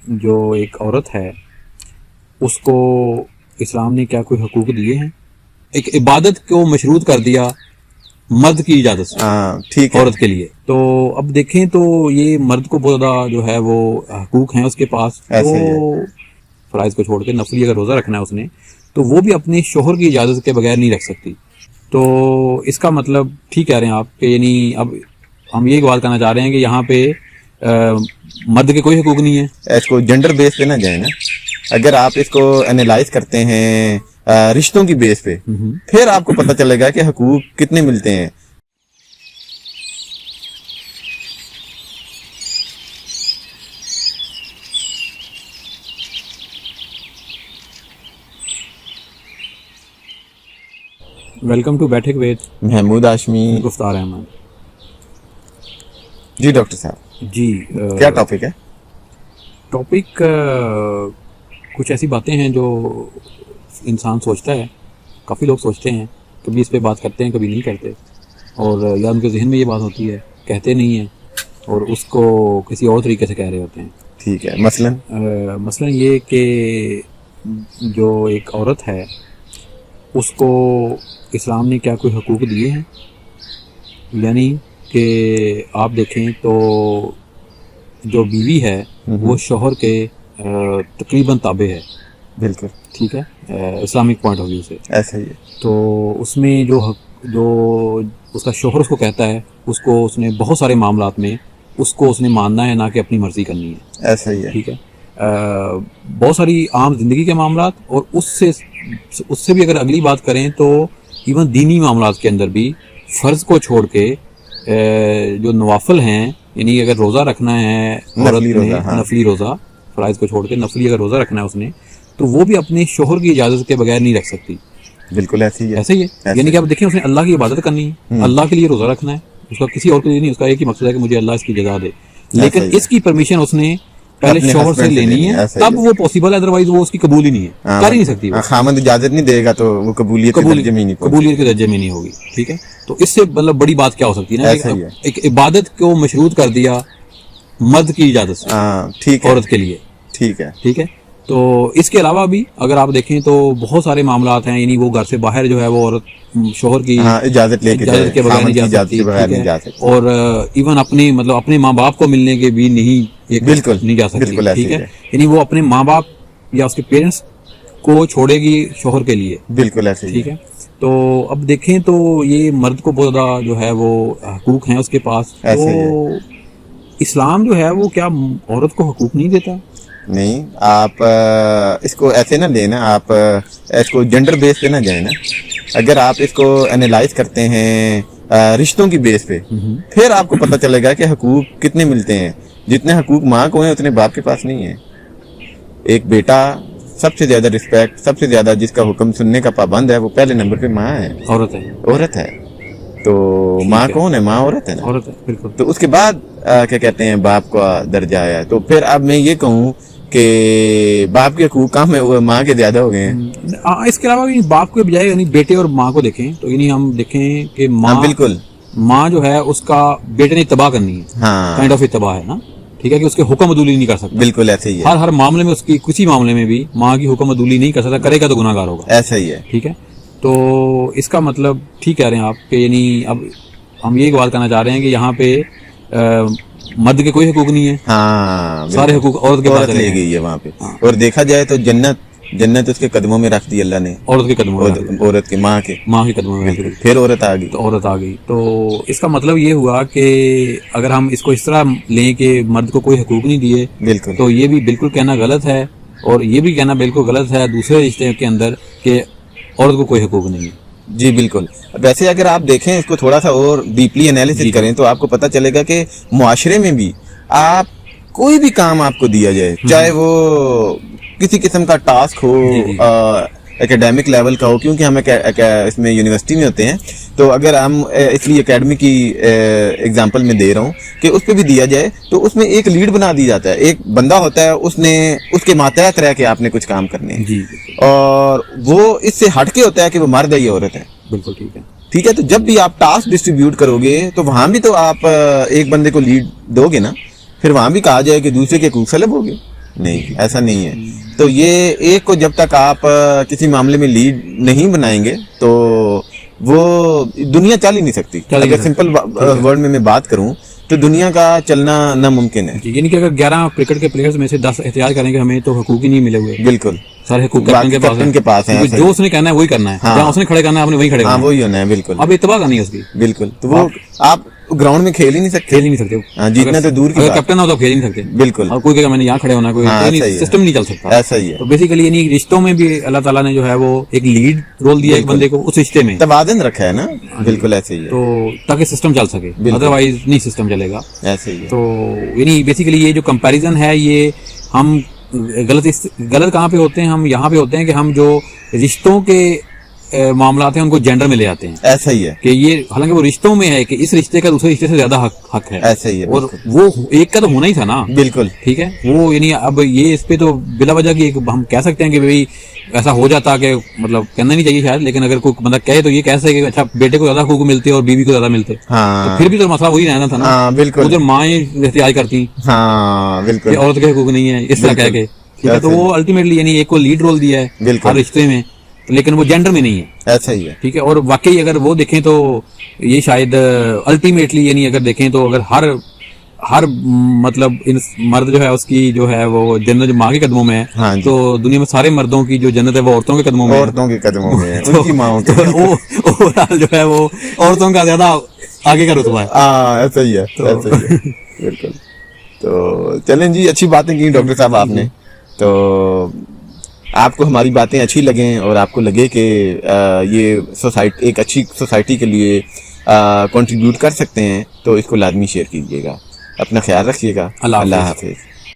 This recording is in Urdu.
جو ایک عورت ہے اس کو اسلام نے کیا کوئی حقوق دیے ہیں؟ ایک عبادت کو مشروط کر دیا مرد کی اجازت سے ٹھیک ہے عورت کے لیے. تو اب دیکھیں تو یہ مرد کو بہت زیادہ جو ہے وہ حقوق ہیں اس کے پاس. تو فرائض کو چھوڑ کے نفلی اگر روزہ رکھنا ہے اس نے تو وہ بھی اپنے شوہر کی اجازت کے بغیر نہیں رکھ سکتی. تو اس کا مطلب ٹھیک کہہ رہے ہیں آپ کہ یعنی اب ہم یہ بات کرنا چاہ رہے ہیں کہ یہاں پہ مرد کے کوئی حقوق نہیں ہے. اس کو جنڈر بیس پہ نہ جائیں نا. اگر آپ اس کو انالائز کرتے ہیں رشتوں کی بیس پہ پھر آپ کو پتہ چلے گا کہ حقوق کتنے ملتے ہیں. ویلکم ٹو بیٹھک وید محمود ہاشمی گفتار احمد. جی ڈاکٹر صاحب جی کیا ٹاپک ہے؟ ٹاپک کچھ ایسی باتیں ہیں جو انسان سوچتا ہے. کافی لوگ سوچتے ہیں, کبھی اس پہ بات کرتے ہیں کبھی نہیں کرتے, اور یا ان کے ذہن میں یہ بات ہوتی ہے کہتے نہیں ہیں اور اس کو کسی اور طریقے سے کہہ رہے ہوتے ہیں. ٹھیک ہے. مثلا یہ کہ جو ایک عورت ہے اس کو اسلام نے کیا کوئی حقوق دیے ہیں؟ یعنی کہ آپ دیکھیں تو جو بیوی ہے وہ شوہر کے تقریباً تابع ہے. بالکل ٹھیک ہے, اسلامک پوائنٹ آف ویو سے ایسا ہی ہے. تو اس میں جو اس کا شوہر اس کو کہتا ہے اس کو اس نے بہت سارے معاملات میں اس کو اس نے ماننا ہے, نہ کہ اپنی مرضی کرنی ہے. ایسا ہی ہے. ٹھیک ہے. بہت ساری عام زندگی کے معاملات, اور اس سے بھی اگر اگلی بات کریں تو ایون دینی معاملات کے اندر بھی فرض کو چھوڑ کے جو نوافل ہیں, یعنی اگر روزہ رکھنا ہے نفلی روزہ فرائض کو چھوڑ کے نفلی اگر روزہ رکھنا ہے اس نے تو وہ بھی اپنے شوہر کی اجازت کے بغیر نہیں رکھ سکتی. بالکل ایسے ہی ہے. ایسے ہی ہے. یعنی کہ آپ دیکھیں اس نے اللہ کی عبادت کرنی ہے, اللہ کے لیے روزہ رکھنا ہے, اس کا کسی اور کے لیے نہیں, اس کا ایک ہی مقصد ہے کہ مجھے اللہ اس کی جزا دے, لیکن اس کی پرمیشن اس نے پہلے شوہر سے لینی ہے, تب وہ پاسبل ہے, ادروائز وہ اس کی قبول ہی نہیں ہے, کر ہی نہیں سکتی. خامند اجازت نہیں دے گا تو وہ قبولیت کے درجے میں نہیں ہوگی. ٹھیک ہے. تو اس سے مطلب بڑی بات کیا ہو سکتی ہے نا, ایک عبادت کو مشروط کر دیا مرد کی اجازت سے عورت کے لیے. ٹھیک ہے. تو اس کے علاوہ بھی اگر آپ دیکھیں تو بہت سارے معاملات ہیں, یعنی وہ گھر سے باہر جو ہے وہ عورت شوہر کی اجازت کے بغیر نہیں جا سکتی, اور ایون اپنے ماں باپ کو ملنے کے بھی نہیں جا سکتی. ٹھیک ہے. یعنی وہ اپنے ماں باپ یا اس کے پیرنٹس کو چھوڑے گی شوہر کے لیے. بالکل ایسے. ٹھیک ہے. تو اب دیکھیں تو یہ مرد کو بہت زیادہ جو ہے وہ حقوق ہیں اس کے پاس. تو اسلام جو ہے وہ کیا عورت کو حقوق نہیں دیتا؟ نہیں, آپ اس کو ایسے نہ لیں نا, آپ اس کو جنڈر بیس پہ نہ جائیں نا. اگر آپ اس کو انالائز کرتے ہیں رشتوں کی بیس پہ پھر آپ کو پتہ چلے گا کہ حقوق کتنے ملتے ہیں. جتنے حقوق ماں کو ہیں اتنے باپ کے پاس نہیں ہیں. ایک بیٹا سب سے زیادہ رسپیکٹ, سب سے زیادہ جس کا حکم سننے کا پابند ہے, وہ پہلے نمبر پہ ماں ہے, عورت ہے. تو ماں کون ہے؟ ماں عورت ہے نا. عورت ہے. بالکل. تو اس کے بعد کیا کہتے ہیں باپ کا درجہ آیا. تو پھر اب میں یہ کہوں کہ باپ کے حقوق کم ہے وہ ماں کے زیادہ ہو گئے ہیں. اس کے علاوہ باپ کے بجائے یعنی بیٹے اور ماں کو دیکھیں تو یعنی ہم دیکھیں کہ بالکل ماں جو ہے اس کا بیٹے نے اتباع کرنی ہے, کائنڈ آف اتباع ہے نا. ٹھیک ہے, کہ اس کے حکم عدولی نہیں کر سکتا. بالکل ایسے ہی ہے. ہر معاملے میں اس کی کسی معاملے میں بھی ماں کی حکم عدولی نہیں کر سکتا, کرے گا تو گناہ گار ہوگا. ایسا ہی ہے. ٹھیک ہے. تو اس کا مطلب ٹھیک کہہ رہے ہیں آپ کہ یعنی اب ہم یہ بات کرنا چاہ رہے ہیں کہ یہاں پہ مرد کے کوئی حقوق نہیں ہے, سارے حقوق عورت کے پاس لے گئی ہے وہاں پہ. اور دیکھا جائے تو جنت اس کے قدموں میں رکھ دی اللہ نے, عورت کے قدموں میں, عورت کے ماں کے قدموں میں. پھر عورت آ گئی. تو اس کا مطلب یہ ہوا کہ اگر ہم اس کو اس طرح لیں کہ مرد کو کوئی حقوق نہیں دیے, بالکل, تو یہ بھی بالکل کہنا غلط ہے, اور یہ بھی کہنا بالکل غلط ہے دوسرے رشتے کے اندر کہ عورت کو کوئی حقوق نہیں ہے. جی بالکل. ویسے اگر آپ دیکھیں اس کو تھوڑا سا اور ڈیپلی انالیسس کریں تو آپ کو پتہ چلے گا کہ معاشرے میں بھی آپ کوئی بھی کام آپ کو دیا جائے, چاہے وہ کسی قسم کا ٹاسک ہو, اکیڈیمک لیول کا ہو, کیونکہ ہم اس میں یونیورسٹی میں ہوتے ہیں, تو اگر ہم اس لیے اکیڈمی کی ایگزامپل میں دے رہا ہوں کہ اس پہ بھی دیا جائے تو اس میں ایک لیڈ بنا دی جاتا ہے, ایک بندہ ہوتا ہے, اس کے ماتحت رہ کے آپ نے کچھ کام کرنے ہیں, اور وہ اس سے ہٹ کے ہوتا ہے کہ وہ مرد ہے یا عورت ہے. بالکل ٹھیک ہے. ٹھیک ہے. تو جب بھی آپ ٹاسک ڈسٹریبیوٹ کرو گے تو وہاں بھی تو آپ ایک بندے کو لیڈ دو گے نا, پھر وہاں بھی کہا جائے کہ دوسرے کے حقوق سلب ہو گئے. نہیں ایسا نہیں ہے. تو یہ ایک کو جب تک آپ کسی معاملے میں لیڈ نہیں بنائیں گے تو وہ دنیا چل ہی نہیں سکتی. اگر سمپل ورڈ میں بات کروں تو دنیا کا چلنا ناممکن ہے. یعنی کہ اگر 11 کرکٹ کے پلیئرز میں سے 10 احتجاج کریں گے ہمیں تو حقوق ہی نہیں ملے ہوئے. بالکل سارے حقوق کیپٹن کے پاس ہیں. جو اس نے کہنا ہے وہی کرنا ہے, جہاں اس نے کھڑے کرنا ہے آپ نے وہی کھڑے کرنا ہے, وہی ہونا ہے. بالکل اب اتباع کرنی ہے اس کی. بالکل. تو وہ آپ گراؤنڈ میں کھیل ہی نہیں سکتے. جیتنا تو دور کی اگر کیپٹن ہو تو کھیل ہی نہیں سکتے. بالکل. اور کوئی کہے میں نے یہاں کھڑے ہونا, کوئی سسٹم نہیں چل سکتا. ایسا ہی ہے. تو بیسیکلی یعنی رشتوں میں بھی اللہ تعالیٰ نے جو ہے وہ ایک لیڈ رول دیا ایک بندے کو اس رشتے میں, توازن رکھا ہے نا. بالکل ایسے ہی ہے. تو تاکہ سسٹم چل سکے, ادروائز نہیں سسٹم چلے گا. ایسے ہی ہے. تو یعنی بیسیکلی یہ جو کمپیریزن ہے یہ ہم غلط کہاں پہ ہوتے ہیں, ہم یہاں پہ ہوتے ہیں کہ ہم جو رشتوں کے معاملات ہیں ان کو جینڈر میں لے آتے ہیں. ایسا ہی ہے کہ یہ حالانکہ وہ رشتوں میں ہے کہ اس رشتے کا دوسرے رشتے سے زیادہ حق ہے. ایسا ہی ہے. اور وہ ایک کا تو ہونا ہی تھا نا. بالکل ٹھیک ہے. وہ یعنی اب یہ اس پہ تو بلا وجہ کی ہم کہہ سکتے ہیں کہ بھائی ایسا ہو جاتا کہ مطلب کہنا نہیں چاہیے شاید, لیکن اگر کوئی بندہ کہے تو یہ کہہ سکے کہ اچھا بیٹے کو زیادہ حقوق ملتے اور بیوی کو زیادہ ملتے, تو پھر بھی تو مسئلہ وہی رہنا تھا نا. بالکل. ادھر مائیں احتجاج کرتی بالکل عورت کے حقوق نہیں ہے اس طرح کہہ کے. تو وہ الٹیمیٹلی یعنی ایک کو لیڈ رول دیا ہے ہر رشتے میں, لیکن وہ جینڈر میں نہیں ہے. ایسا ہی ہے. ٹھیک ہے. اور واقعی اگر وہ دیکھیں تو یہ شاید الٹیمیٹلی یعنی اگر دیکھیں تو اگر ہر مطلب مرد جو ہے اس کی جو ہے وہ جنت جو ماں کے قدموں میں ہے, تو دنیا میں سارے مردوں کی جو جنت ہے وہ عورتوں کے قدموں میں ہے. عورتوں کے قدموں میں ہے. ان کی ماں جو ہے وہ عورتوں کا زیادہ آگے کا رتبہ ہے. ایسا ہی ہے. بالکل. تو چلیں جی, اچھی باتیں کی ڈاکٹر صاحب آپ نے. تو آپ کو ہماری باتیں اچھی لگیں اور آپ کو لگے کہ یہ سوسائٹی ایک اچھی سوسائٹی کے لیے کنٹریبیوٹ کر سکتے ہیں تو اس کو لازمی شیئر کیجیے گا. اپنا خیال رکھیے گا. اللہ حافظ.